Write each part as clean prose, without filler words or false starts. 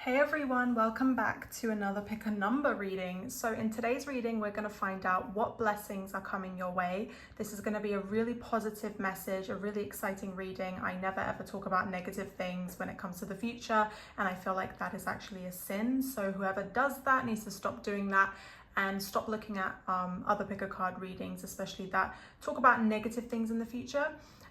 Hey everyone, welcome back to another pick a number reading. So in today's reading, we're going to find out what blessings are coming your way. This is going to be a really positive message, a really exciting reading. I never ever talk about negative things when it comes to the future, and I feel like that is actually a sin. So whoever does that needs to stop doing that and stop looking at other pick a card readings, especially that talk about negative things in the future,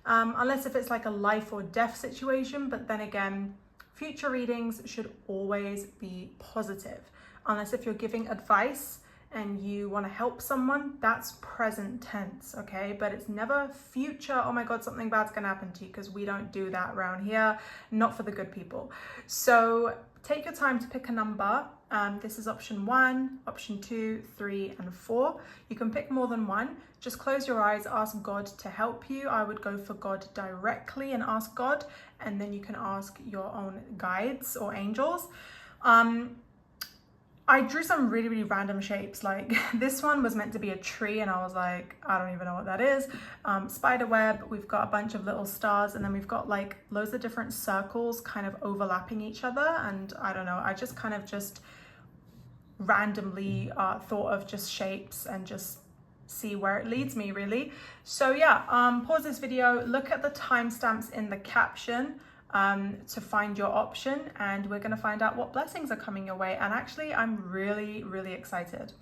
unless if it's like a life or death situation. But then again, future readings should always be positive, unless if you're giving advice and you want to help someone, that's present tense, okay? But it's never future, oh my God, something bad's gonna happen to you, because we don't do that around here, not for the good people. So take your time to pick a number. This is option 1, option 2, 3, and 4. You can pick more than one. Just close your eyes, ask God to help you. I would go for God directly and ask God, and then you can ask your own guides or angels. I drew some really random shapes. Like this one was meant to be a tree, and I was like, I don't even know what that is. Spider web, we've got a bunch of little stars, and then we've got like loads of different circles kind of overlapping each other. And I don't know, I just kind of just randomly thought of just shapes and just see where it leads me, really. So yeah, pause this video, look at the timestamps in the caption to find your option, and we're going to find out what blessings are coming your way. And actually, I'm really excited.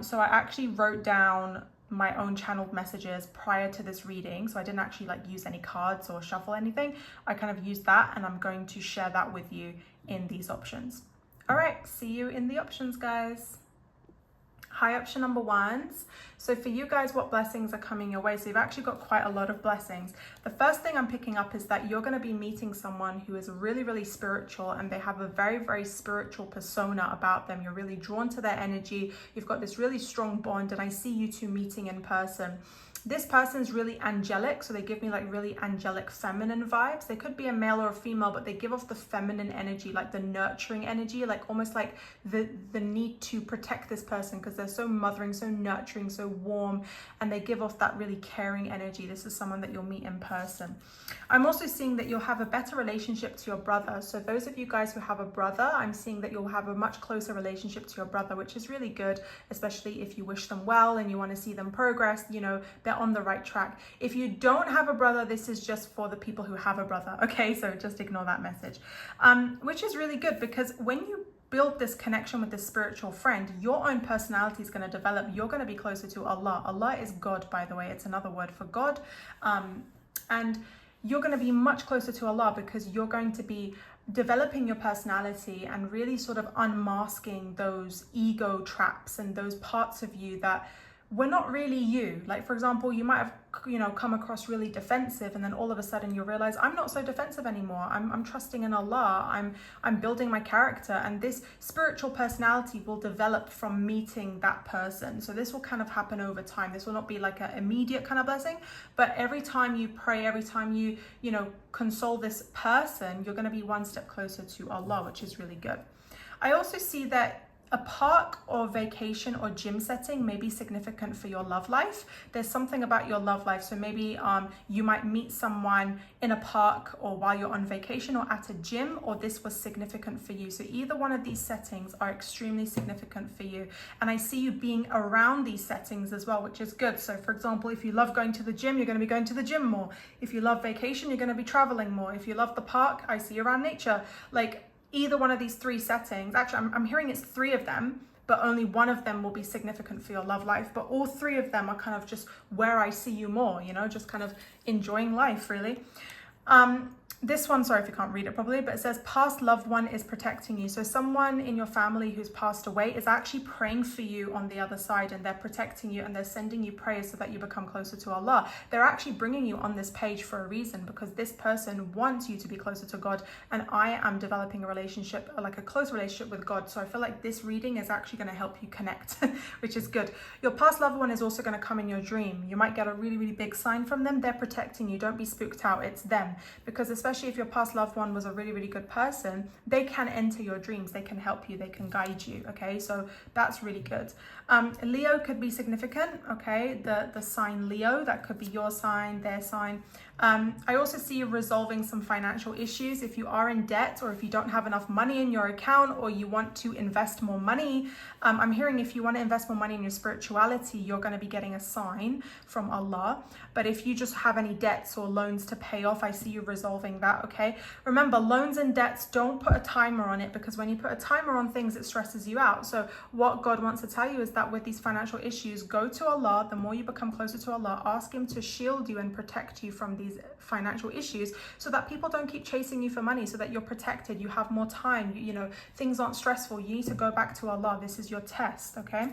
So I actually wrote down my own channeled messages prior to this reading, so I didn't actually like use any cards or shuffle anything. I kind of used that, and I'm going to share that with you in these options. All right, see you in the options, guys. Hi, option number 1s. So for you guys, what blessings are coming your way? So you've actually got quite a lot of blessings. The first thing I'm picking up is that you're going to be meeting someone who is really spiritual, and they have a very spiritual persona about them. You're really drawn to their energy. You've got this really strong bond, and I see you two meeting in person. This person's really angelic, so they give me like really angelic feminine vibes. They could be a male or a female, but they give off the feminine energy, like the nurturing energy, like almost like the need to protect this person because they're so mothering, so nurturing, so warm, and they give off that really caring energy. This is someone that you'll meet in person. I'm also seeing that you'll have a better relationship to your brother. So those of you guys who have a brother, I'm seeing that you'll have a much closer relationship to your brother, which is really good, especially if you wish them well and you want to see them progress. You know, they're on the right track. If you don't have a brother, this is just for the people who have a brother, okay? So just ignore that message, which is really good, because when you build this connection with this spiritual friend, your own personality is going to develop. You're going to be closer to Allah. Allah is God, by the way. It's another word for God. And you're going to be much closer to Allah because you're going to be developing your personality and really sort of unmasking those ego traps and those parts of you that were not really you. Like, for example, you might have, come across really defensive, and then all of a sudden you realize, I'm not so defensive anymore. I'm trusting in Allah. I'm building my character, and this spiritual personality will develop from meeting that person. So this will kind of happen over time. This will not be like an immediate kind of blessing, but every time you pray, every time you console this person, you're going to be one step closer to Allah, which is really good. I also see that a park or vacation or gym setting may be significant for your love life. There's something about your love life. So maybe you might meet someone in a park or while you're on vacation or at a gym, or this was significant for you. So either one of these settings are extremely significant for you. And I see you being around these settings as well, which is good. So for example, if you love going to the gym, you're going to be going to the gym more. If you love vacation, you're going to be traveling more. If you love the park, I see you around nature. Like, either one of these 3 settings, actually I'm hearing it's 3 of them, but only one of them will be significant for your love life. But all 3 of them are kind of just where I see you more, just kind of enjoying life, really. This one, sorry if you can't read it properly, but it says past loved one is protecting you. So someone in your family who's passed away is actually praying for you on the other side, and they're protecting you, and they're sending you prayers so that you become closer to Allah. They're actually bringing you on this page for a reason, because this person wants you to be closer to God, and I am developing a relationship, like a close relationship with God. So I feel like this reading is actually going to help you connect, which is good. Your past loved one is also going to come in your dream. You might get a really big sign from them. They're protecting you. Don't be spooked out. It's them, because especially especially if your past loved one was a really, really good person, they can enter your dreams, they can help you, they can guide you, okay? So that's really good. Leo could be significant, okay? The sign Leo, that could be your sign, their sign. I also see you resolving some financial issues. If you are in debt, or if you don't have enough money in your account, or you want to invest more money, I'm hearing if you want to invest more money in your spirituality, you're going to be getting a sign from Allah. But if you just have any debts or loans to pay off, I see you resolving that, okay? Remember, loans and debts, don't put a timer on it, because when you put a timer on things, it stresses you out. So what God wants to tell you is that with these financial issues, go to Allah. The more you become closer to Allah, ask Him to shield you and protect you from these financial issues, so that people don't keep chasing you for money, so that you're protected, you have more time, you know, things aren't stressful. You need to go back to Allah. This is your test, okay?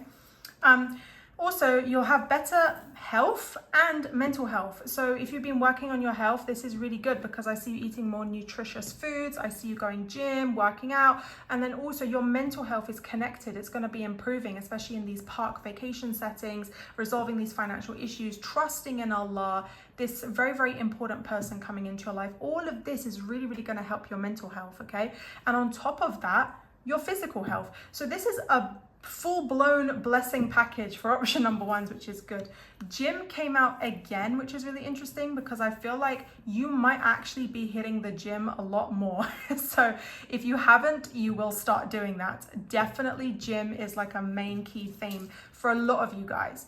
Also, you'll have better health and mental health. So if you've been working on your health, this is really good, because I see you eating more nutritious foods. I see you going gym, working out, and then also your mental health is connected. It's going to be improving, especially in these park vacation settings, resolving these financial issues, trusting in Allah, this very, very important person coming into your life. All of this is really, really going to help your mental health, okay? And on top of that, your physical health. So this is a full-blown blessing package for option number ones, which is good. Gym came out again, which is really interesting, because I feel like you might actually be hitting the gym a lot more. So if you haven't, you will start doing that. Definitely gym is like a main key theme for a lot of you guys.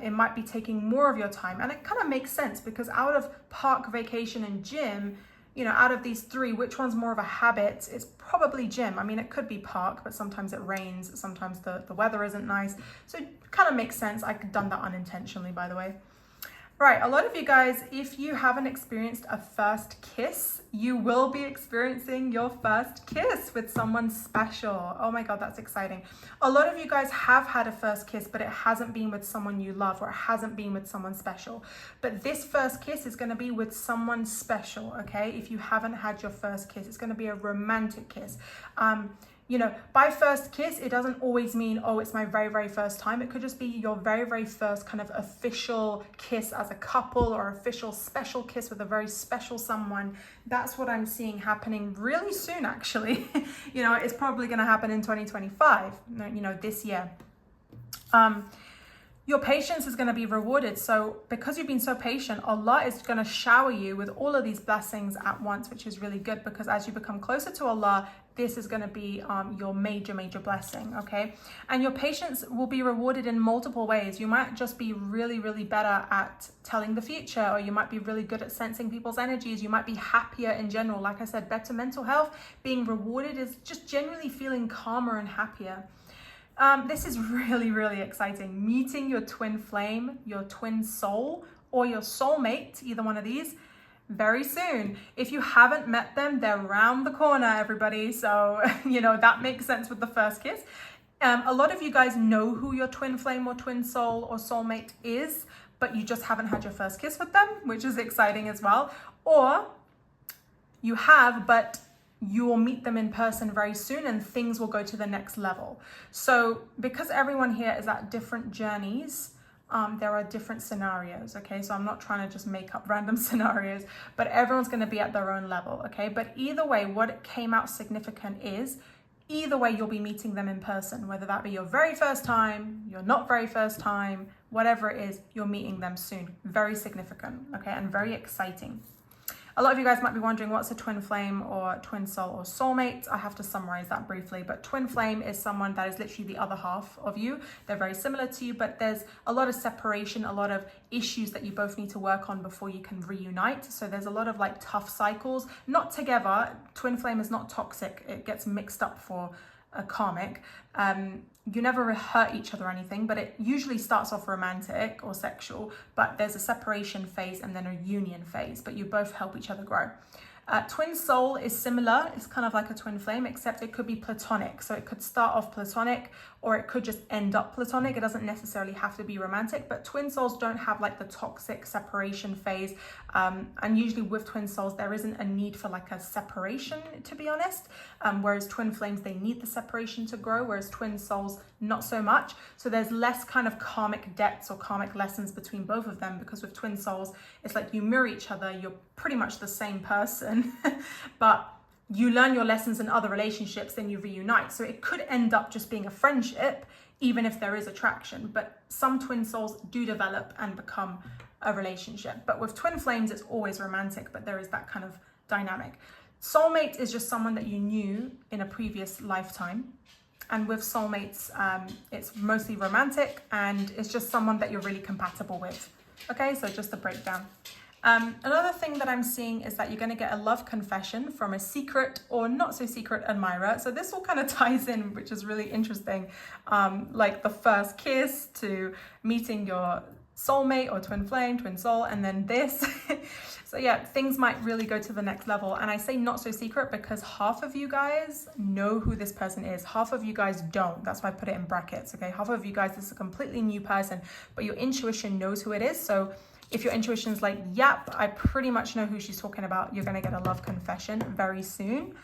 It might be taking more of your time, and it kind of makes sense, because out of park, vacation, and gym, you know, out of these three, which one's more of a habit? It's probably gym. I mean, it could be park, but sometimes it rains, sometimes the weather isn't nice. So it kind of makes sense. I've done that unintentionally, by the way. Right, a lot of you guys, if you haven't experienced a first kiss, you will be experiencing your first kiss with someone special. Oh my God, that's exciting. A lot of you guys have had a first kiss, but it hasn't been with someone you love, or it hasn't been with someone special. But this first kiss is going to be with someone special, okay? If you haven't had your first kiss, it's going to be a romantic kiss. You know, by first kiss, it doesn't always mean, oh, it's my very, very first time. It could just be your very, very first kind of official kiss as a couple, or official special kiss with a very special someone. That's what I'm seeing happening really soon, actually. You know, it's probably going to happen in 2025, you know, this year. Your patience is going to be rewarded. So because you've been so patient, Allah is going to shower you with all of these blessings at once, which is really good, because as you become closer to Allah, this is going to be your major, major blessing, okay? And your patience will be rewarded in multiple ways. You might just be really, really better at telling the future, or you might be really good at sensing people's energies. You might be happier in general. Like I said, better mental health. Being rewarded is just generally feeling calmer and happier. This is really, really exciting. Meeting your twin flame, your twin soul, or your soulmate, either one of these, very soon. If you haven't met them, they're around the corner, everybody. So, you know, that makes sense with the first kiss. A lot of you guys know who your twin flame or twin soul or soulmate is, but you just haven't had your first kiss with them, which is exciting as well. Or you have, but you will meet them in person very soon, and things will go to the next level. So because everyone here is at different journeys, there are different scenarios, okay? So I'm not trying to just make up random scenarios, but everyone's going to be at their own level, okay? But either way, what came out significant is, either way, you'll be meeting them in person, whether that be your very first time, your not very first time, whatever it is, you're meeting them soon. Very significant, okay? And very exciting. A lot of you guys might be wondering, what's a twin flame or twin soul or soulmate? I have to summarize that briefly, but twin flame is someone that is literally the other half of you. They're very similar to you, but there's a lot of separation, a lot of issues that you both need to work on before you can reunite. So there's a lot of like tough cycles, not together. Twin flame is not toxic. It gets mixed up for a karmic. You never hurt each other or anything, but it usually starts off romantic or sexual, but there's a separation phase and then a union phase, but you both help each other grow. Twin soul is similar. It's kind of like a twin flame, except it could be platonic. So it could start off platonic, or it could just end up platonic. It doesn't necessarily have to be romantic, but twin souls don't have like the toxic separation phase. And usually with twin souls, there isn't a need for like a separation, to be honest. Whereas twin flames, they need the separation to grow, whereas twin souls, not so much. So there's less kind of karmic debts or karmic lessons between both of them, because with twin souls, it's like you mirror each other. You're pretty much the same person. person, but you learn your lessons in other relationships, then you reunite. So it could end up just being a friendship, even if there is attraction. But some twin souls do develop and become a relationship. But with twin flames, it's always romantic, but there is that kind of dynamic. Soulmate is just someone that you knew in a previous lifetime. And with soulmates, it's mostly romantic, and it's just someone that you're really compatible with. Okay, so just a breakdown. Another thing that I'm seeing is that you're going to get a love confession from a secret or not so secret admirer. So this all kind of ties in, which is really interesting. Like the first kiss to meeting your soulmate or twin flame, twin soul, and then this. So yeah, things might really go to the next level. And I say not so secret because half of you guys know who this person is. Half of you guys don't. That's why I put it in brackets. Okay, half of you guys, this is a completely new person, but your intuition knows who it is. So if your intuition's like, yep, I pretty much know who she's talking about, you're going to get a love confession very soon,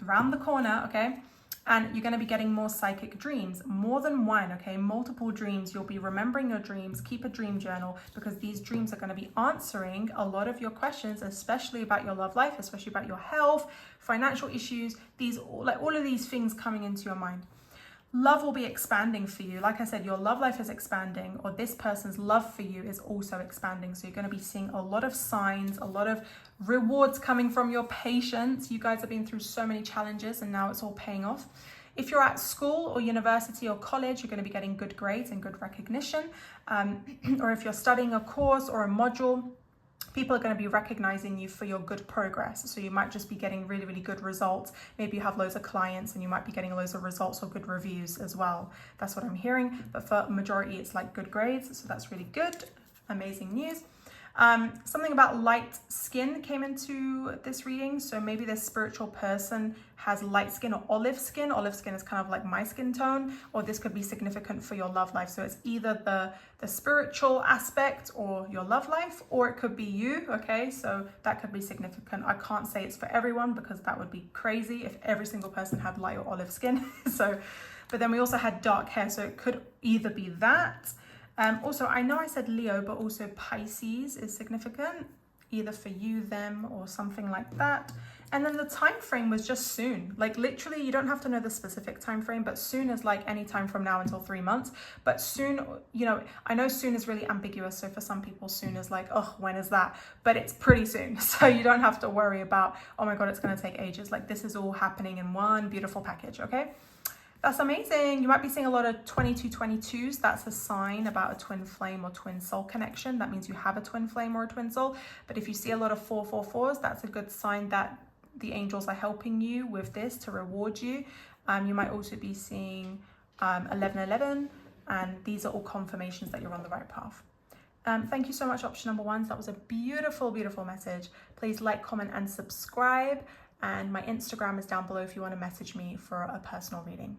around the corner, okay? And you're going to be getting more psychic dreams, more than one, okay? Multiple dreams. You'll be remembering your dreams. Keep a dream journal, because these dreams are going to be answering a lot of your questions, especially about your love life, especially about your health, financial issues, all of these things coming into your mind. Love will be expanding for you. Like I said, your love life is expanding, or this person's love for you is also expanding. So you're going to be seeing a lot of signs, a lot of rewards coming from your patience. You guys have been through so many challenges and now it's all paying off. If you're at school or university or college, you're going to be getting good grades and good recognition. Or if you're studying a course or a module, people are going to be recognizing you for your good progress. So you might just be getting really, really good results. Maybe you have loads of clients and you might be getting loads of results or good reviews as well. That's what I'm hearing. But for majority, it's like good grades. So that's really good. Amazing news. Something about light skin came into this reading. So maybe this spiritual person has light skin or olive skin. Olive skin is kind of like my skin tone, or this could be significant for your love life. So it's either the spiritual aspect or your love life, or it could be you. Okay, so that could be significant. I can't say it's for everyone because that would be crazy if every single person had light or olive skin. So, but then we also had dark hair. So it could either be that. Also, I know I said Leo, but also Pisces is significant, either for you, them, or something like that. And then the time frame was just soon. Like literally, you don't have to know the specific time frame, but soon is like any time from now until 3 months. But soon, you know, I know soon is really ambiguous. So for some people, soon is like, oh, when is that? But it's pretty soon. So you don't have to worry about, oh my God, it's going to take ages. Like this is all happening in one beautiful package, okay? That's amazing. You might be seeing a lot of 2222s. That's a sign about a twin flame or twin soul connection. That means you have a twin flame or a twin soul. But if you see a lot of 444s, that's a good sign that the angels are helping you with this to reward you. You might also be seeing 1111, and these are all confirmations that you're on the right path. Thank you so much, option number 1. That was a beautiful, beautiful message. Please like, comment, and subscribe. And my Instagram is down below if you want to message me for a personal reading.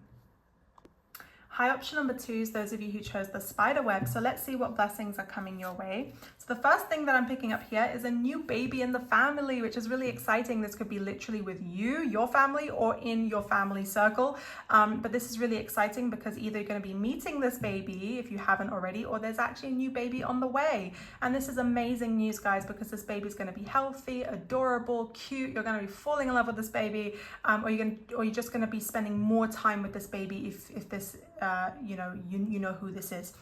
Hi, option number 2 is those of you who chose the spider web. So let's see what blessings are coming your way. So the first thing that I'm picking up here is a new baby in the family, which is really exciting. This could be literally with you, your family, or in your family circle. But this is really exciting because either you're going to be meeting this baby if you haven't already, or there's actually a new baby on the way. And this is amazing news, guys, because this baby is going to be healthy, adorable, cute. You're going to be falling in love with this baby, or you're just going to be spending more time with this baby if this you know who this is.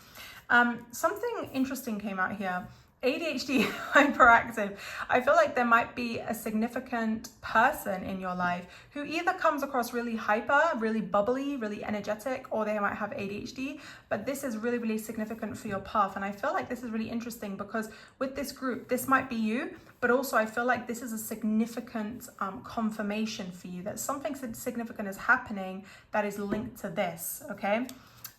Something interesting came out here. ADHD, hyperactive. I feel like there might be a significant person in your life who either comes across really hyper, really bubbly, really energetic, or they might have ADHD, but this is really, really significant for your path. And I feel like this is really interesting because with this group, this might be you, but also I feel like this is a significant confirmation for you that something significant is happening that is linked to this, okay?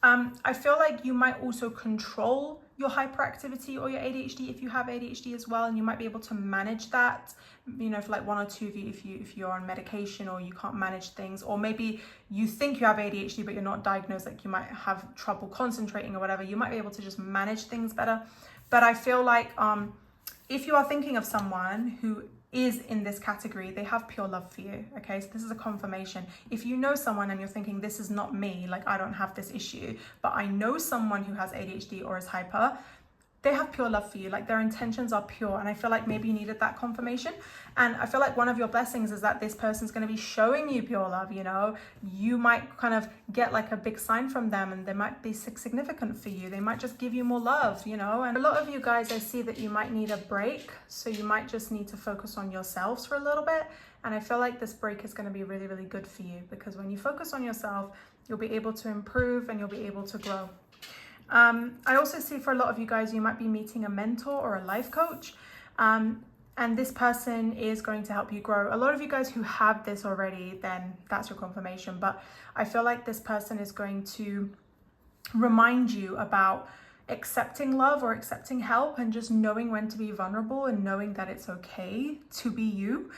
I feel like you might also control your hyperactivity or your ADHD if you have ADHD as well, and you might be able to manage that, you know, for like 1 or 2 of you if you're on medication or you can't manage things, or maybe you think you have ADHD but you're not diagnosed, like you might have trouble concentrating or whatever. You might be able to just manage things better. But I feel like if you are thinking of someone who is in this category, they have pure love for you, okay? So this is a confirmation. If you know someone and you're thinking, this is not me, like I don't have this issue, but I know someone who has ADHD or is hyper, they have pure love for you. Like their intentions are pure. And I feel like maybe you needed that confirmation. And I feel like one of your blessings is that this person's going to be showing you pure love. You know, you might kind of get like a big sign from them, and they might be significant for you. They might just give you more love, you know. And a lot of you guys, I see that you might need a break. So you might just need to focus on yourselves for a little bit. And I feel like this break is going to be really, really good for you, because when you focus on yourself, you'll be able to improve and you'll be able to grow. I also see for a lot of you guys, you might be meeting a mentor or a life coach. And this person is going to help you grow. A lot of you guys who have this already, then that's your confirmation. But I feel like this person is going to remind you about accepting love or accepting help, and just knowing when to be vulnerable and knowing that it's okay to be you.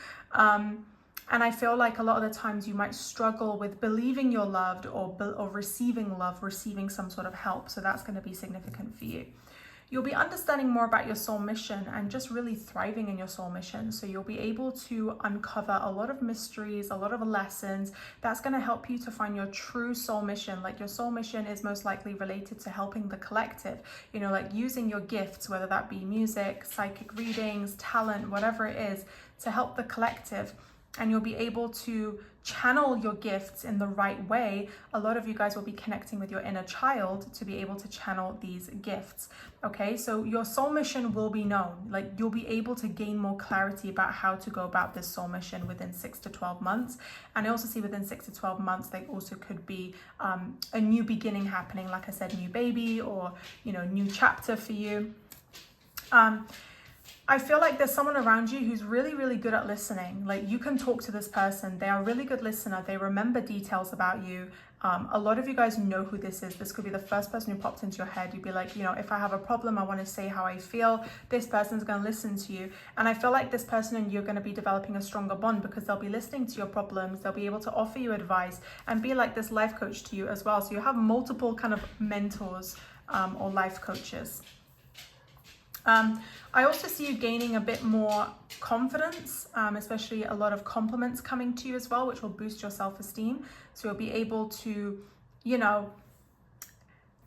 And I feel like a lot of the times you might struggle with believing you're loved or receiving love, receiving some sort of help. So that's going to be significant for you. You'll be understanding more about your soul mission and just really thriving in your soul mission. So you'll be able to uncover a lot of mysteries, a lot of lessons. That's going to help you to find your true soul mission. Like your soul mission is most likely related to helping the collective, you know, like using your gifts, whether that be music, psychic readings, talent, whatever it is, to help the collective. And you'll be able to channel your gifts in the right way. A lot of you guys will be connecting with your inner child to be able to channel these gifts. Okay, so your soul mission will be known. Like you'll be able to gain more clarity about how to go about this soul mission within 6 to 12 months. And I also see within 6 to 12 months, there also could be a new beginning happening. Like I said, new baby, or, you know, new chapter for you. I feel like there's someone around you who's really, really good at listening. Like you can talk to this person. They are a really good listener. They remember details about you. A lot of you guys know who this is. This could be the first person who popped into your head. You'd be like, you know, if I have a problem, I want to say how I feel. This person's going to listen to you. And I feel like this person and you're going to be developing a stronger bond, because they'll be listening to your problems. They'll be able to offer you advice and be like this life coach to you as well. So you have multiple kind of mentors or life coaches. I also see you gaining a bit more confidence, especially a lot of compliments coming to you as well, which will boost your self-esteem. So you'll be able to, you know,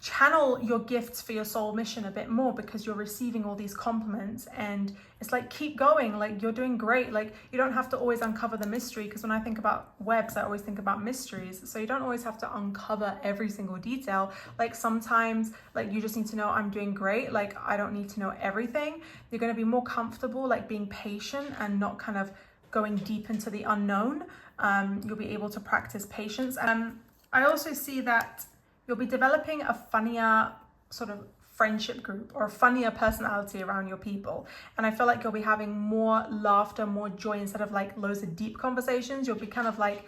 channel your gifts for your soul mission a bit more, because you're receiving all these compliments, and it's like, keep going, like you're doing great. Like you don't have to always uncover the mystery, because when I think about webs, I always think about mysteries. So you don't always have to uncover every single detail. Like sometimes, like you just need to know I'm doing great. Like I don't need to know everything. You're going to be more comfortable like being patient and not kind of going deep into the unknown. You'll be able to practice patience. I also see that you'll be developing a funnier sort of friendship group or a funnier personality around your people. And I feel like you'll be having more laughter, more joy, instead of like loads of deep conversations. You'll be kind of like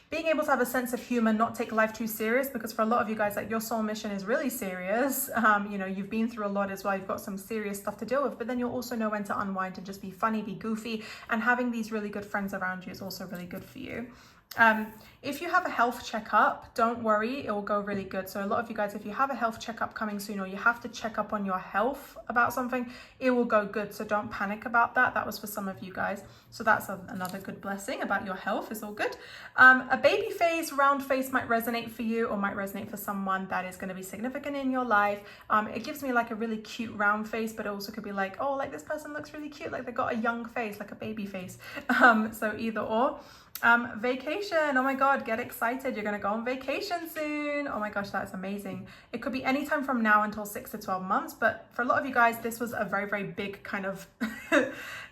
being able to have a sense of humor, not take life too serious, because for a lot of you guys, like your soul mission is really serious. You know, you've been through a lot as well. You've got some serious stuff to deal with, but then you'll also know when to unwind and just be funny, be goofy. And having these really good friends around you is also really good for you. If you have a health checkup, don't worry, it will go really good. So a lot of you guys, if you have a health checkup coming soon, or you have to check up on your health about something, it will go good. So don't panic about that. That was for some of you guys. So that's another good blessing about your health. Is all good. A baby face, round face might resonate for you, or might resonate for someone that is going to be significant in your life. It gives me like a really cute round face, but it also could be like, oh, like this person looks really cute. Like they got a young face, like a baby face. So either or. Vacation, oh my god, get excited, you're gonna go on vacation soon. Oh my gosh, that's amazing. It could be anytime from now until 6 to 12 months, but for a lot of you guys, this was a very, very big kind of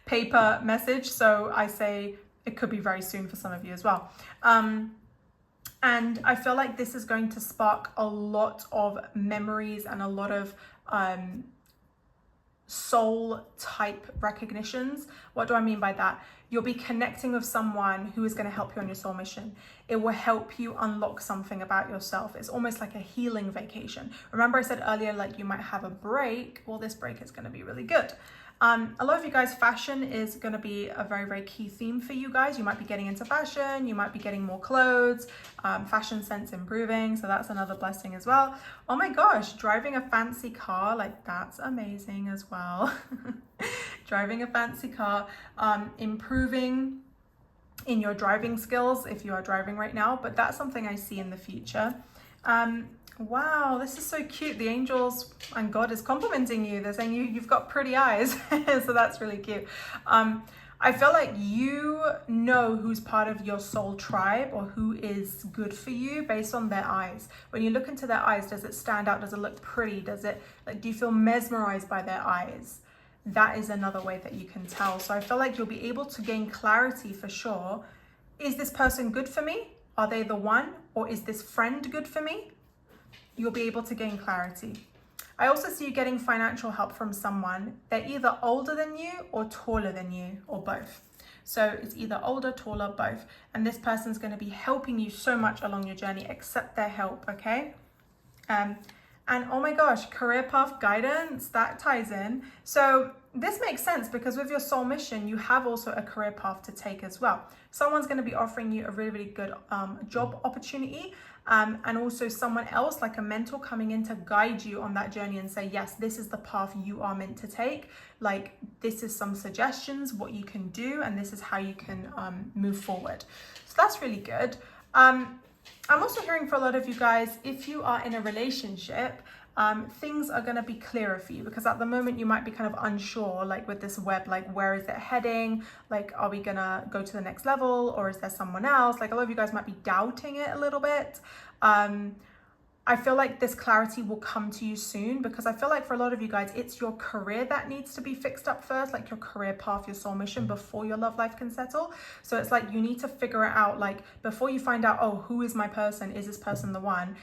paper message, so I say it could be very soon for some of you as well. And I feel like this is going to spark a lot of memories and a lot of soul type recognitions. What do I mean by that? You'll be connecting with someone who is going to help you on your soul mission. It will help you unlock something about yourself. It's almost like a healing vacation. Remember I said earlier, like you might have a break. Well, this break is going to be really good. A lot of you guys, fashion is going to be a very, very key theme for you guys. You might be getting into fashion. You might be getting more clothes, fashion sense improving. So that's another blessing as well. Oh my gosh, driving a fancy car, like that's amazing as well. Driving a fancy car, improving in your driving skills if you are driving right now, but that's something I see in the future. Wow, this is so cute. The angels and God is complimenting you. They're saying you've got pretty eyes. So that's really cute. I feel like you know who's part of your soul tribe or who is good for you based on their eyes. When you look into their eyes, does it stand out? Does it look pretty? Does it, like, do you feel mesmerized by their eyes? That is another way that you can tell. So I feel like you'll be able to gain clarity for sure. Is this person good for me? Are they the one? Or is this friend good for me? You'll be able to gain clarity. I also see you getting financial help from someone. They're either older than you or taller than you, or both. So it's either older, taller, both. And this person's going to be helping you so much along your journey. Accept their help, okay? And oh my gosh, career path guidance, that ties in. So this makes sense because with your soul mission, you have also a career path to take as well. Someone's going to be offering you a really, really good job opportunity. And also someone else, like a mentor, coming in to guide you on that journey and say, yes, this is the path you are meant to take. Like, this is some suggestions, what you can do, and this is how you can move forward. So that's really good. I'm also hearing for a lot of you guys, if you are in a relationship, things are going to be clearer for you, because at the moment you might be kind of unsure, like with this web, like where is it heading? Like, are we going to go to the next level, or is there someone else? Like, a lot of you guys might be doubting it a little bit. I feel like this clarity will come to you soon, because I feel like for a lot of you guys, it's your career that needs to be fixed up first, like your career path, your soul mission, before your love life can settle. So it's like you need to figure it out, like before you find out, oh, who is my person? Is this person the one?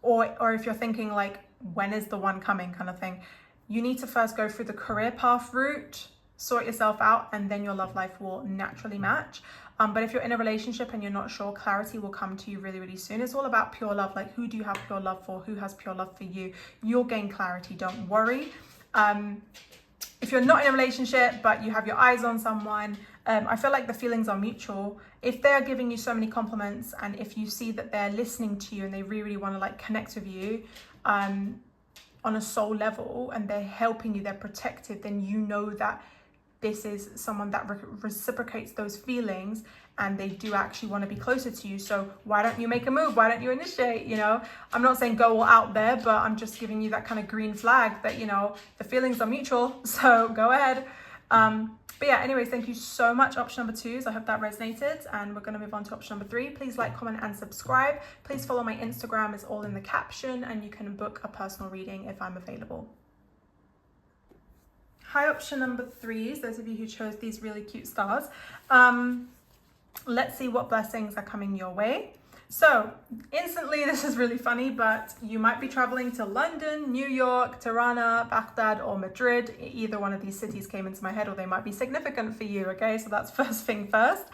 Or if you're thinking like, when is the one coming kind of thing, you need to first go through the career path route, sort yourself out, and then your love life will naturally match. But if you're in a relationship and you're not sure, clarity will come to you really, really soon. It's all about pure love. Like, who do you have pure love for? Who has pure love for you? You'll gain clarity, don't worry. If you're not in a relationship, but you have your eyes on someone, I feel like the feelings are mutual. If they're giving you so many compliments, and if you see that they're listening to you and they really, really want to like connect with you on a soul level, and they're helping you, they're protective, then you know that this is someone that reciprocates those feelings, and they do actually want to be closer to you. So why don't you make a move? Why don't you initiate? You know, I'm not saying go all out there, but I'm just giving you that kind of green flag that, you know, the feelings are mutual. So go ahead. But yeah, anyways, thank you so much. Option number 2 is, I hope that resonated, and we're going to move on to option number 3. Please like, comment, and subscribe. Please follow my Instagram. It's all in the caption, and you can book a personal reading if I'm available. Hi, option number 3s, those of you who chose these really cute stars. Let's see what blessings are coming your way. So instantly, this is really funny, but you might be traveling to London, New York, Tirana, Baghdad, or Madrid. Either one of these cities came into my head, or they might be significant for you, okay? So that's first thing first.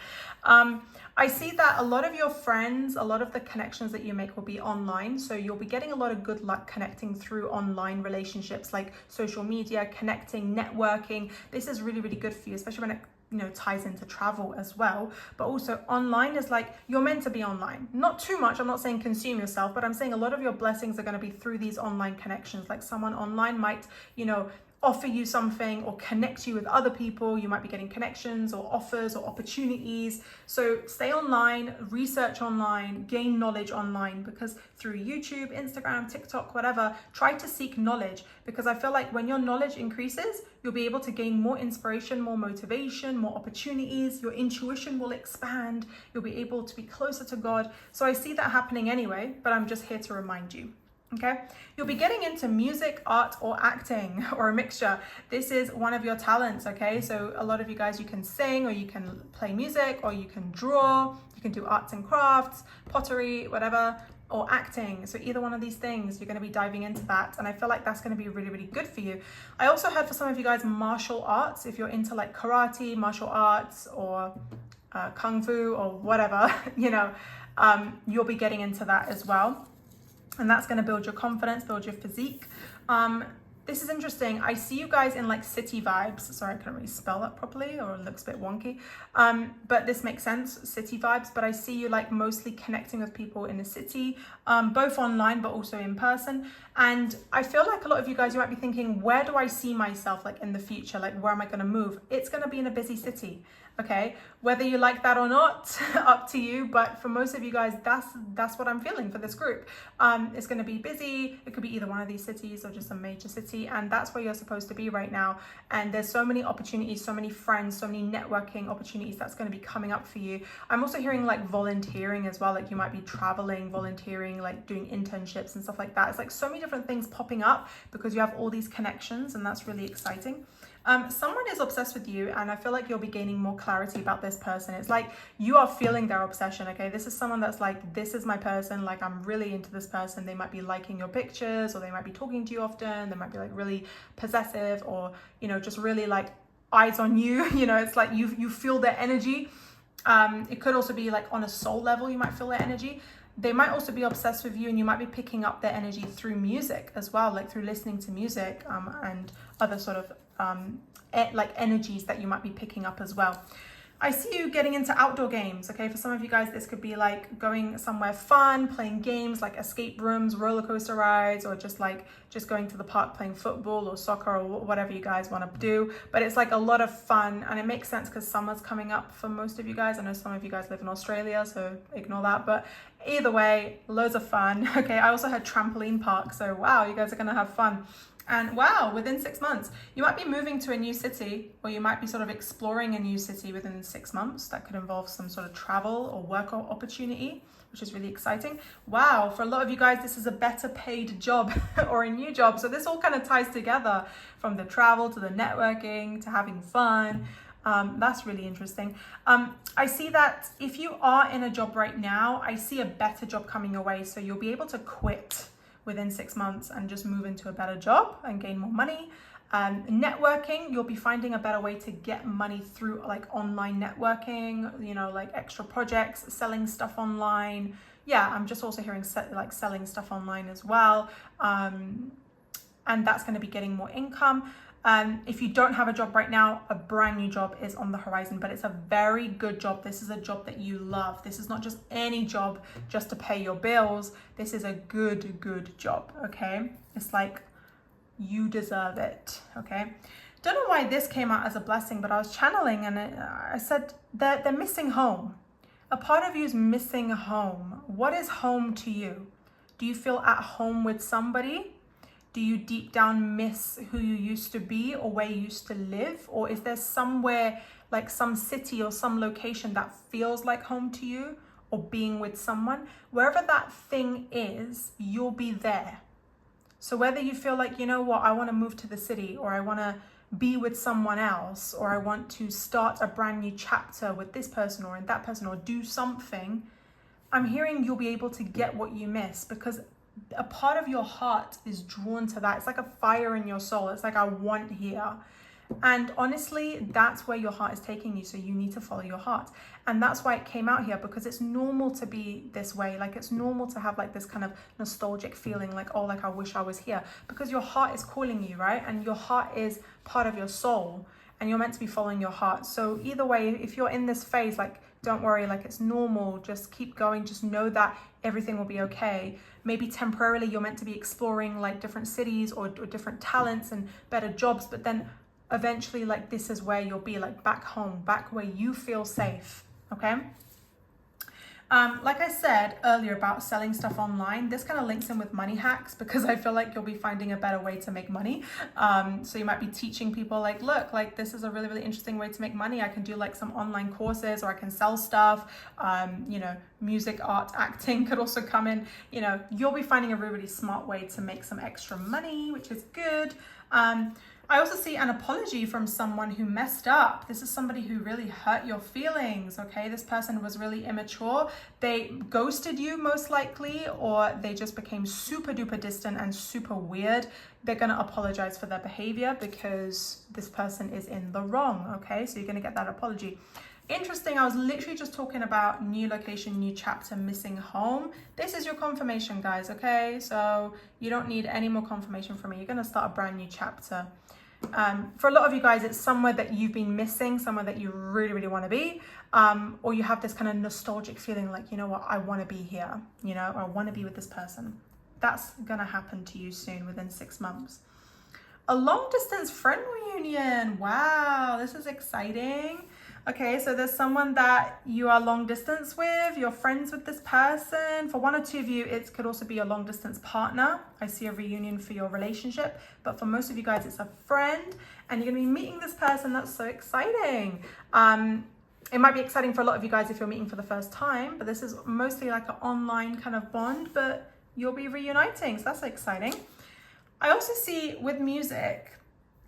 I see that a lot of your friends, a lot of the connections that you make will be online. So you'll be getting a lot of good luck connecting through online relationships, like social media, connecting, networking. This is really, really good for you, especially when it, you know, ties into travel as well. But also online is like, you're meant to be online. Not too much, I'm not saying consume yourself, but I'm saying a lot of your blessings are going to be through these online connections. Like, someone online might, you know, offer you something or connect you with other people. You might be getting connections or offers or opportunities. So stay online, research online, gain knowledge online, because through YouTube, Instagram, TikTok, whatever, try to seek knowledge, because I feel like when your knowledge increases, you'll be able to gain more inspiration, more motivation, more opportunities. Your intuition will expand. You'll be able to be closer to God. So I see that happening anyway, but I'm just here to remind you. Okay, you'll be getting into music, art, or acting, or a mixture. This is one of your talents, okay? So a lot of you guys, you can sing, or you can play music, or you can draw, you can do arts and crafts, pottery, whatever, or acting. So either one of these things, you're going to be diving into that. And I feel like that's going to be really, really good for you. I also heard for some of you guys, martial arts. If you're into like karate, martial arts, or kung fu, or whatever, you know, you'll be getting into that as well. And that's going to build your confidence, build your physique. This is interesting. I see you guys in like city vibes. Sorry, I couldn't really spell that properly, or it looks a bit wonky. But this makes sense, city vibes. But I see you like mostly connecting with people in the city, both online, but also in person. And I feel like a lot of you guys, you might be thinking, where do I see myself like in the future? Like, where am I going to move? It's going to be in a busy city. Okay, whether you like that or not, up to you. But for most of you guys, that's what I'm feeling for this group. It's going to be busy. It could be either one of these cities or just a major city, and that's where you're supposed to be right now. And there's so many opportunities, so many friends, so many networking opportunities that's going to be coming up for you. I'm also hearing like volunteering as well, like you might be traveling, volunteering, like doing internships and stuff like that. It's like so many different things popping up because you have all these connections, and that's really exciting. Someone is obsessed with you, and I feel like you'll be gaining more clarity about this person. It's like you are feeling their obsession, okay? This is someone that's like, this is my person, like I'm really into this person. They might be liking your pictures, or they might be talking to you often. They might be like really possessive, or, you know, just really like eyes on you. You know, it's like you feel their energy. It could also be like on a soul level, you might feel their energy. They might also be obsessed with you, and you might be picking up their energy through music as well, like through listening to music, and other sort of like energies that you might be picking up as well. I see you getting into outdoor games, okay? For some of you guys, this could be like going somewhere fun, playing games like escape rooms, roller coaster rides, or just going to the park playing football or soccer or whatever you guys want to do. But it's like a lot of fun, and it makes sense because summer's coming up for most of you guys. I know some of you guys live in Australia, so ignore that. But either way, loads of fun. Okay, I also heard trampoline park, so wow, you guys are gonna have fun. And wow, within 6 months, you might be moving to a new city, or you might be sort of exploring a new city within 6 months. That could involve some sort of travel or work opportunity, which is really exciting. Wow, for a lot of you guys, this is a better paid job or a new job. So this all kind of ties together, from the travel to the networking to having fun. That's really interesting. I see that if you are in a job right now, I see a better job coming your way. So you'll be able to quit within 6 months and just move into a better job and gain more money. Networking, you'll be finding a better way to get money through like online networking, you know, like extra projects, selling stuff online. Yeah, I'm just also hearing like selling stuff online as well. And that's going to be getting more income. If you don't have a job right now, a brand new job is on the horizon, but it's a very good job. This is a job that you love. This is not just any job just to pay your bills. This is a good job, okay? It's like you deserve it, okay? Don't know why this came out as a blessing, but I was channeling and I said they're missing home. A part of you is missing home. What is home to you? Do you feel at home with somebody? Do you deep down miss who you used to be or where you used to live? Or is there somewhere, like some city or some location that feels like home to you, or being with someone? Wherever that thing is, you'll be there. So whether you feel like, you know what, I want to move to the city, or I want to be with someone else, or I want to start a brand new chapter with this person or in that person, or do something, I'm hearing you'll be able to get what you miss, because a part of your heart is drawn to that. It's like a fire in your soul. It's like, I want here. And honestly, that's where your heart is taking you. So you need to follow your heart. And that's why it came out here, because it's normal to be this way. Like, it's normal to have like this kind of nostalgic feeling, like, oh, like I wish I was here, because your heart is calling you, right? And your heart is part of your soul, and you're meant to be following your heart. So either way, if you're in this phase, like, don't worry, like, it's normal. Just keep going. Just know that everything will be okay. Maybe temporarily you're meant to be exploring like different cities or different talents and better jobs, but then eventually, like, this is where you'll be, like, back home, back where you feel safe, okay? Like I said earlier about selling stuff online, this kind of links in with money hacks, because I feel like you'll be finding a better way to make money. So you might be teaching people like, look, like, this is a really interesting way to make money. I can do like some online courses, or I can sell stuff. You know, music, art, acting could also come in. You know, you'll be finding a really smart way to make some extra money, which is good. I also see an apology from someone who messed up. This is somebody who really hurt your feelings, okay? This person was really immature. They ghosted you most likely, or they just became super duper distant and super weird. They're gonna apologize for their behavior, because this person is in the wrong, okay? So you're gonna get that apology. Interesting, I was literally just talking about new location, new chapter, missing home. This is your confirmation, guys, okay? So you don't need any more confirmation from me. You're gonna start a brand new chapter. For a lot of you guys, it's somewhere that you've been missing, somewhere that you really want to be, or you have this kind of nostalgic feeling like, you know what, I want to be here, you know, or I want to be with this person. That's gonna happen to you soon, within 6 months. A long distance friend reunion. Wow, this is exciting. Okay, so there's someone that you are long distance with, you're friends with this person. For one or two of you, it could also be a long distance partner. I see a reunion for your relationship, but for most of you guys, it's a friend and you're gonna be meeting this person. That's so exciting. It might be exciting for a lot of you guys if you're meeting for the first time, but this is mostly like an online kind of bond, but you'll be reuniting, so that's exciting. I also see with music,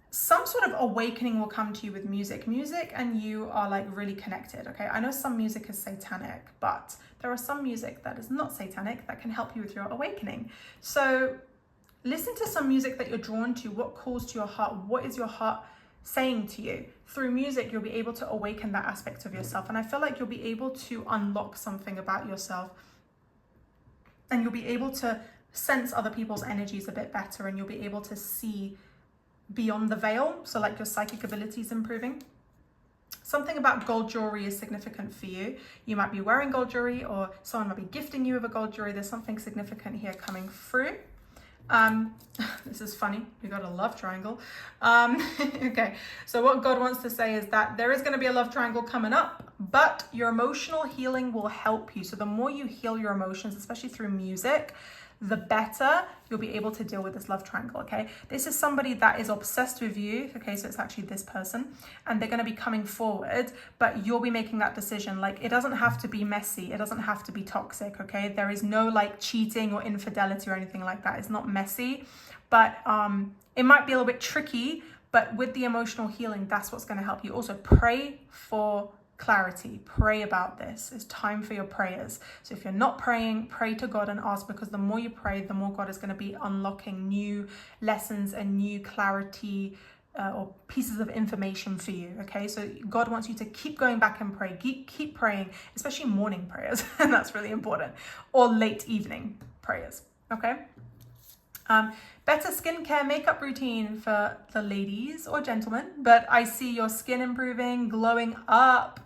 some sort of awakening will come to you with music. Music and you are like really connected, okay? I know some music is satanic, but there are some music that is not satanic that can help you with your awakening. So listen to some music that you're drawn to. What calls to your heart? What is your heart saying to you? Through music, you'll be able to awaken that aspect of yourself. And I feel like you'll be able to unlock something about yourself. And you'll be able to sense other people's energies a bit better. And you'll be able to see beyond the veil, so like your psychic abilities improving. Something about gold jewelry is significant for you. You might be wearing gold jewelry or someone might be gifting you with a gold jewelry. There's something significant here coming through. This is funny, we got a love triangle. Okay, so what God wants to say is that there is going to be a love triangle coming up, but your emotional healing will help you. So the more you heal your emotions, especially through music, the better you'll be able to deal with this love triangle, okay? This is somebody that is obsessed with you, okay? So it's actually this person, and they're going to be coming forward, but you'll be making that decision. Like, it doesn't have to be messy. It doesn't have to be toxic, okay? There is no like cheating or infidelity or anything like that. It's not messy, but it might be a little bit tricky, but with the emotional healing, that's what's going to help you. Also, pray for clarity. Pray about this. It's time for your prayers. So if you're not praying, pray to God and ask, because the more you pray, the more God is going to be unlocking new lessons and new clarity or pieces of information for you. Okay, so God wants you to keep going back and pray. Keep praying, especially morning prayers, and that's really important, or late evening prayers. Okay. Better skincare makeup routine for the ladies or gentlemen, but I see your skin improving, glowing up,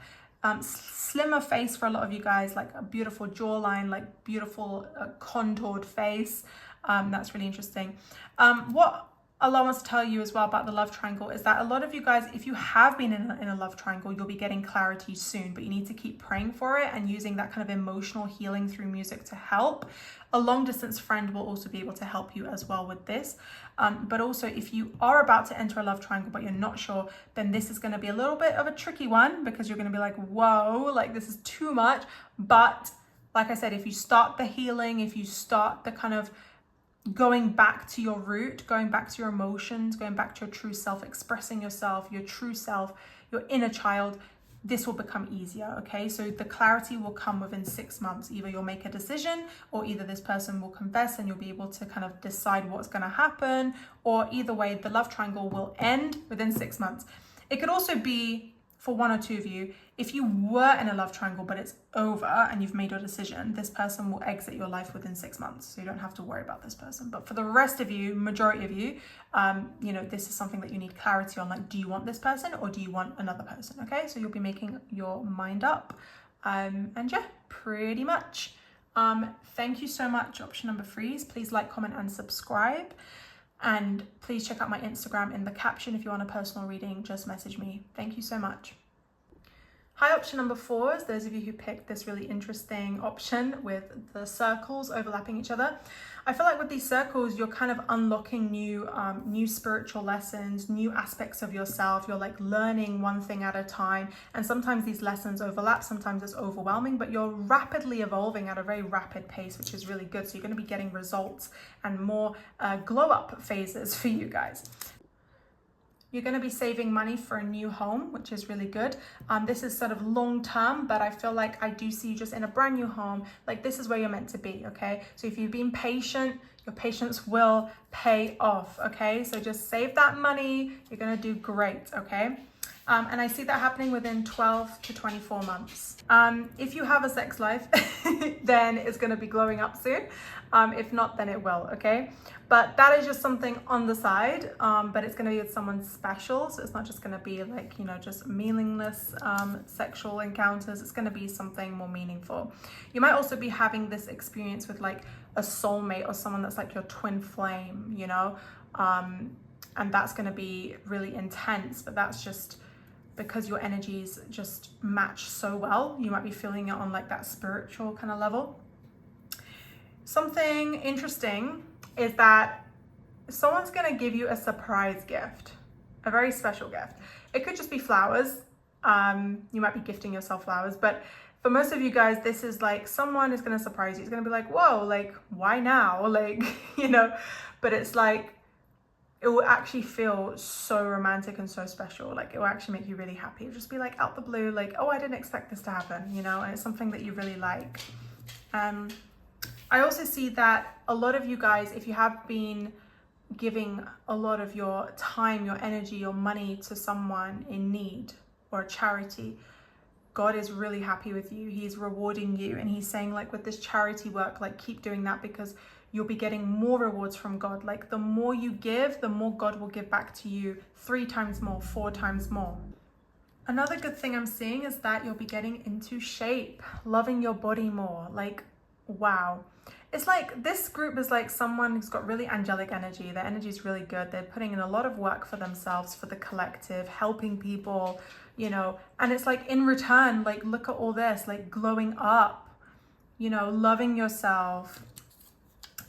slimmer face for a lot of you guys, like a beautiful jawline, like beautiful contoured face. That's really interesting. What Allah wants to tell you as well about the love triangle is that a lot of you guys, if you have been in a love triangle, you'll be getting clarity soon, but you need to keep praying for it and using that kind of emotional healing through music to help. A long distance friend will also be able to help you as well with this. But also if you are about to enter a love triangle, but you're not sure, then this is going to be a little bit of a tricky one, because you're going to be like, whoa, like this is too much. But like I said, if you start the healing, if you start the kind of going back to your root, going back to your emotions, going back to your true self, expressing yourself, your true self, your inner child, this will become easier, okay? So the clarity will come within 6 months. Either you'll make a decision, or either this person will confess and you'll be able to kind of decide what's going to happen, or either way, the love triangle will end within 6 months. It could also be, for one or two of you, if you were in a love triangle but it's over and you've made your decision, this person will exit your life within 6 months, so you don't have to worry about this person. But for the rest of you, majority of you, you know, this is something that you need clarity on. Like, do you want this person or do you want another person? Okay, so you'll be making your mind up. And yeah, pretty much. Thank you so much. Option number 3 is please like, comment and subscribe. And please check out my Instagram in the caption. If you want a personal reading, just message me. Thank you so much. Hi, option number 4 is those of you who picked this really interesting option with the circles overlapping each other. I feel like with these circles, you're kind of unlocking new spiritual lessons, new aspects of yourself. You're like learning one thing at a time. And sometimes these lessons overlap, sometimes it's overwhelming, but you're rapidly evolving at a very rapid pace, which is really good. So you're going to be getting results and more glow up phases for you guys. You're going to be saving money for a new home, which is really good. This is sort of long term, but I feel like I do see you just in a brand new home. Like, this is where you're meant to be, okay? So if you've been patient, your patience will pay off, okay? So just save that money. You're going to do great, okay? And I see that happening within 12 to 24 months. If you have a sex life, then it's going to be glowing up soon. If not, then it will, okay? But that is just something on the side, but it's going to be with someone special. So it's not just going to be like, you know, just meaningless sexual encounters. It's going to be something more meaningful. You might also be having this experience with like a soulmate or someone that's like your twin flame, you know? And that's going to be really intense, but that's just because your energies just match so well. You might be feeling it on like that spiritual kind of level. Something interesting is that someone's going to give you a surprise gift, a very special gift. It could just be flowers. You might be gifting yourself flowers, but for most of you guys, this is like someone is going to surprise you. It's going to be like, whoa, like, why now? Like, you know, but it's like, it will actually feel so romantic and so special. Like, it will actually make you really happy. It'll just be like out the blue, like, oh, I didn't expect this to happen, you know, and it's something that you really like. I also see that a lot of you guys, if you have been giving a lot of your time, your energy, your money to someone in need or a charity, God is really happy with you. He's rewarding you, and he's saying, like, with this charity work, like, keep doing that, because you'll be getting more rewards from God. Like, the more you give, the more God will give back to you 3 times more, 4 times more. Another good thing I'm seeing is that you'll be getting into shape, loving your body more. Like, wow. It's like this group is like someone who's got really angelic energy. Their energy is really good. They're putting in a lot of work for themselves, for the collective, helping people, you know, and it's like in return, like, look at all this, like, glowing up, you know, loving yourself.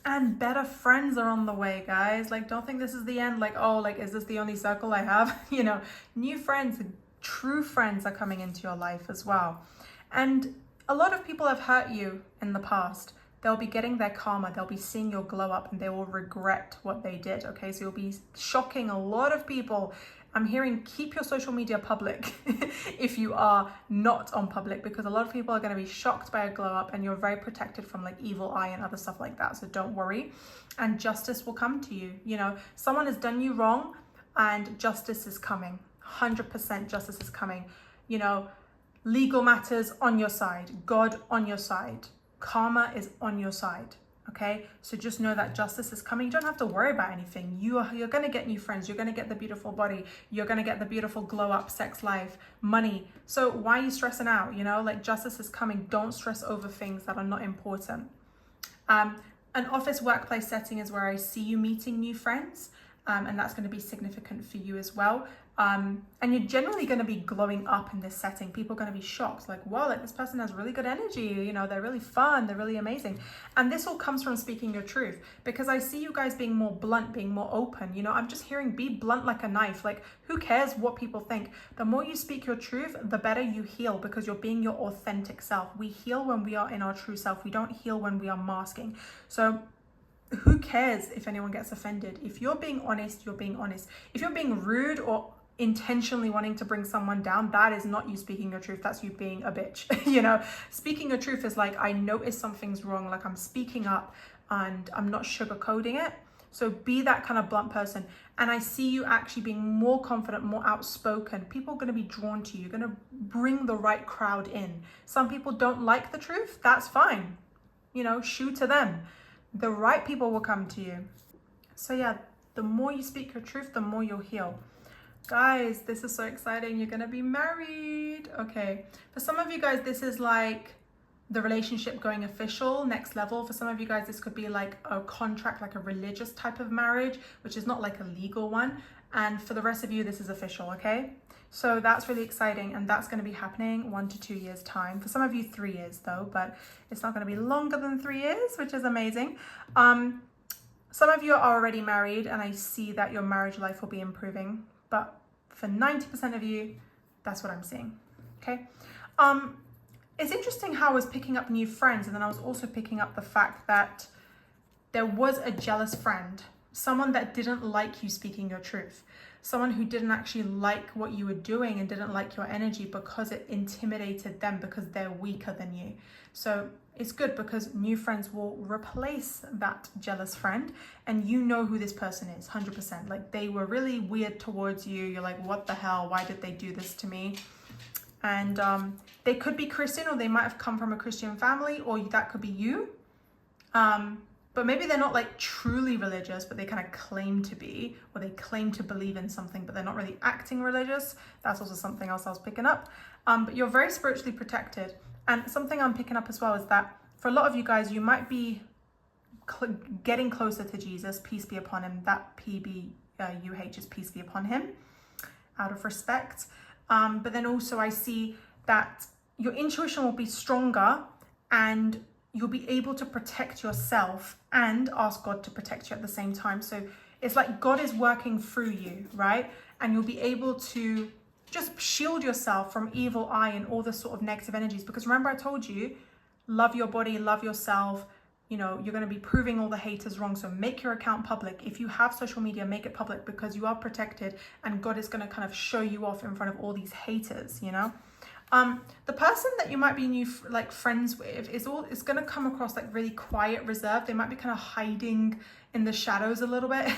And better friends are on the way, guys. Like, don't think this is the end. Like, oh, like, is this the only circle I have? You know, new friends, true friends are coming into your life as well. And a lot of people have hurt you in the past. They'll be getting their karma. They'll be seeing your glow up, and they will regret what they did. Okay, so you'll be shocking a lot of people. I'm hearing keep your social media public if you are not on public, because a lot of people are going to be shocked by a glow up, and you're very protected from like evil eye and other stuff like that. So don't worry, and justice will come to you. You know, someone has done you wrong, and justice is coming. 100% justice is coming. You know, legal matters on your side, God on your side, karma is on your side. Okay, so just know that justice is coming. You don't have to worry about anything. You're going to get new friends. You're going to get the beautiful body. You're going to get the beautiful glow up, sex life, money. So why are you stressing out? You know, like, justice is coming. Don't stress over things that are not important. An office workplace setting is where I see you meeting new friends. And that's going to be significant for you as well. And you're generally going to be glowing up in this setting. People are going to be shocked, like, wow, like, this person has really good energy. You know, they're really fun. They're really amazing. And this all comes from speaking your truth, because I see you guys being more blunt, being more open. You know, I'm just hearing be blunt like a knife. Like, who cares what people think? The more you speak your truth, the better you heal, because you're being your authentic self. We heal when we are in our true self. We don't heal when we are masking. So who cares if anyone gets offended? If you're being honest, you're being honest. If you're being rude or intentionally wanting to bring someone down, that is not you speaking your truth. That's you being a bitch. You know, speaking your truth is like, I notice something's wrong, like, I'm speaking up and I'm not sugarcoating it. So be that kind of blunt person. And I see you actually being more confident, more outspoken. People are going to be drawn to you. You're going to bring the right crowd in. Some people don't like the truth. That's fine. You know, shoot to them. The right people will come to you. So yeah, the more you speak your truth, the more you'll heal. Guys, this is so exciting. You're going to be married. Okay. For some of you guys, this is like the relationship going official, next level. For some of you guys, this could be like a contract, like a religious type of marriage, which is not like a legal one. And for the rest of you, this is official, okay? So that's really exciting, and that's going to be happening 1 to 2 years time. For some of you, 3 years though, but it's not going to be longer than 3 years, which is amazing. Some of you are already married, and I see that your marriage life will be improving. But for 90% of you, that's what I'm seeing, okay? It's interesting how I was picking up new friends, and then I was also picking up the fact that there was a jealous friend, someone that didn't like you speaking your truth, someone who didn't actually like what you were doing and didn't like your energy because it intimidated them, because they're weaker than you. So it's good, because new friends will replace that jealous friend, and you know who this person is, 100%. Like, they were really weird towards you. You're like, what the hell? Why did they do this to me? And they could be Christian, or they might have come from a Christian family, or that could be you. But maybe they're not like truly religious, but they kind of claim to be, or they claim to believe in something, but they're not really acting religious. That's also something else I was picking up. But you're very spiritually protected. And something I'm picking up as well is that for a lot of you guys, you might be getting closer to Jesus, peace be upon him. That PBUH is peace be upon him, out of respect. But then also I see that your intuition will be stronger and you'll be able to protect yourself and ask God to protect you at the same time. So it's like God is working through you, right? And you'll be able to just shield yourself from evil eye and all the sort of negative energies. Because remember I told you, love your body, love yourself. You know, you're going to be proving all the haters wrong. So make your account public. If you have social media, make it public, because you are protected and God is going to kind of show you off in front of all these haters, you know. The person that you might be friends with is going to come across like really quiet, reserved. They might be kind of hiding in the shadows a little bit,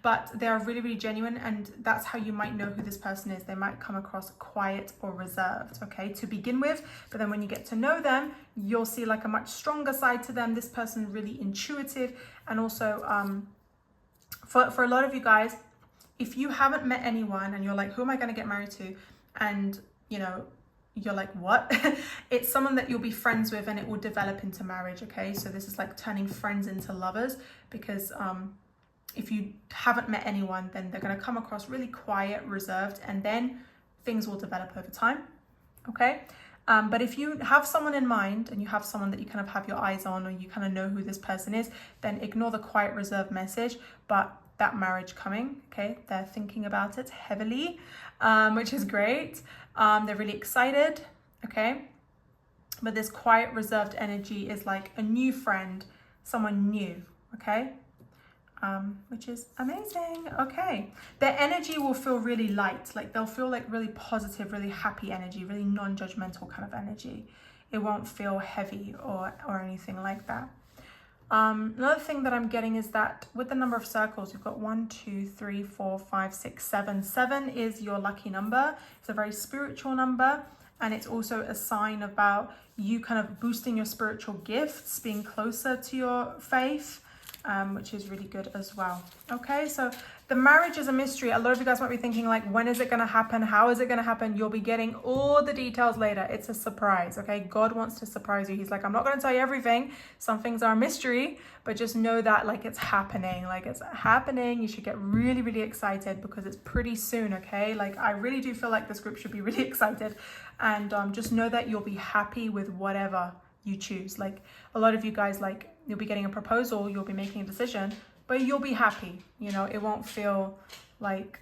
but they are really, really genuine. And that's how you might know who this person is. They might come across quiet or reserved, okay, to begin with. But then when you get to know them, you'll see like a much stronger side to them. This person really intuitive. And also for a lot of you guys, if you haven't met anyone and you're like, who am I going to get married to? And, you know, you're like, what? It's someone that you'll be friends with and it will develop into marriage, okay? So this is like turning friends into lovers, because if you haven't met anyone, then they're going to come across really quiet, reserved, and then things will develop over time, okay? But if you have someone in mind and you have someone that you kind of have your eyes on, or you kind of know who this person is, then ignore the quiet, reserved message, but that marriage coming, okay? They're thinking about it heavily, which is great. They're really excited, okay? But this quiet, reserved energy is like a new friend, someone new, okay? Which is amazing, okay? Their energy will feel really light, like they'll feel like really positive, really happy energy, really non-judgmental kind of energy. It won't feel heavy or anything like that. Another thing that I'm getting is that with the number of circles, you've got 1, 2, 3, 4, 5, 6, 7. 7 is your lucky number. It's a very spiritual number, and it's also a sign about you kind of boosting your spiritual gifts, being closer to your faith, which is really good as well. Okay, so the marriage is a mystery. A lot of you guys might be thinking like, when is it going to happen? How is it going to happen? You'll be getting all the details later. It's a surprise, okay? God wants to surprise you. He's like, I'm not going to tell you everything. Some things are a mystery, but just know that like it's happening. Like it's happening. You should get really, really excited because it's pretty soon, okay? Like I really do feel like this group should be really excited. And just know that you'll be happy with whatever you choose. Like a lot of you guys, like you'll be getting a proposal, you'll be making a decision, but you'll be happy, you know. It won't feel like,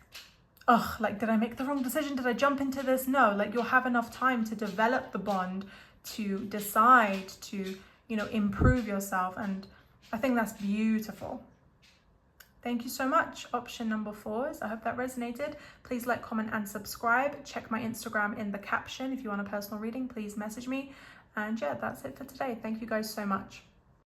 oh, like did I make the wrong decision? Did I jump into this? No, like you'll have enough time to develop the bond, to decide, to, you know, improve yourself. And I think that's beautiful. Thank you so much. Option number 4 is, I hope that resonated. Please like, comment and subscribe. Check my Instagram in the caption. If you want a personal reading, please message me. And yeah, that's it for today. Thank you guys so much.